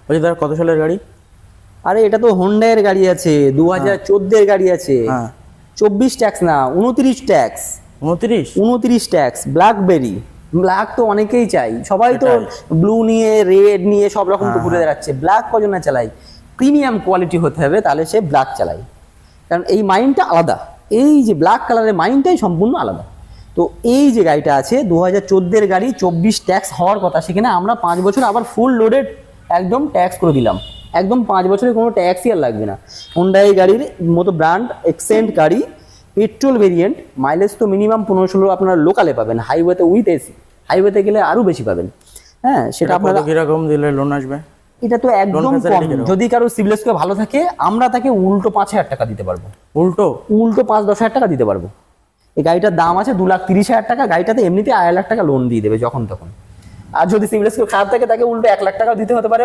বলছি দাদা কত সালের গাড়ি? আরে এটা তো হোন্ডা এর গাড়ি আছে, 2014 এর গাড়ি আছে। হ্যাঁ 24 ট্যাক্স না, 29 ট্যাক্স। 29? 29 tax, blackberry. ব্ল্যাক তো অনেকেই চাই, সবাই তো সেটাই। ব্লু নিয়ে, রেড নিয়ে সব রকম তো হ্যাঁ, ঘুরে বেড়াচ্ছে। ব্ল্যাক কজন না চালাই? প্রিমিয়াম কোয়ালিটি হতে হবে, তাহলে সে ব্ল্যাক চালাই। কারণ এই মাইন্ডটা আলাদা, এই যে ব্ল্যাক কালারের মাইন্ডটাই সম্পূর্ণ আলাদা। তো এই যে গাড়িটা আছে 2014 এর গাড়ি, 24 ট্যাক্স হওয়ার কথা, সেখানে আমরা 5 বছর আবার ফুল লোডেড একদম ট্যাক্স করে দিলাম। একদম 5 বছরে কোনো ট্যাক্সই আর লাগবে না। হোন্ডাই গাড়ির মতো ব্র্যান্ড এক্সেন্ট গাড়ি, পেট্রোল ভেরিয়েন্ট, মাইলেজ তো মিনিমাম 15-16 আপনারা লোকালে পাবেন, হাইওয়েতে উইথ এসি। হাইওয়েতে গেলে আরও বেশি পাবেন। হ্যাঁ, সেটা আপনারা। কিরকম দিলে লোন আসবে? এটা তো একদম facility কম। কিরকম? যদি কারো সিবিল স্কোর ভালো থাকে, আমরা তাকে উল্টো 5,000 টাকা দিতে পারবো। উল্টো? উল্টো 5-10 হাজার টাকা দিতে পারবো। এই গাড়িটার দাম আছে 2,30,000 টাকা। গাড়িটাতে এমনিতে 1,000,000 টাকা লোন দিয়ে দেবে যখন তখন। আর যদি সিবিল স্কোর খারাপ থাকে, তাকে উল্টো 1,00,000 টাকাও দিতে হতে পারে।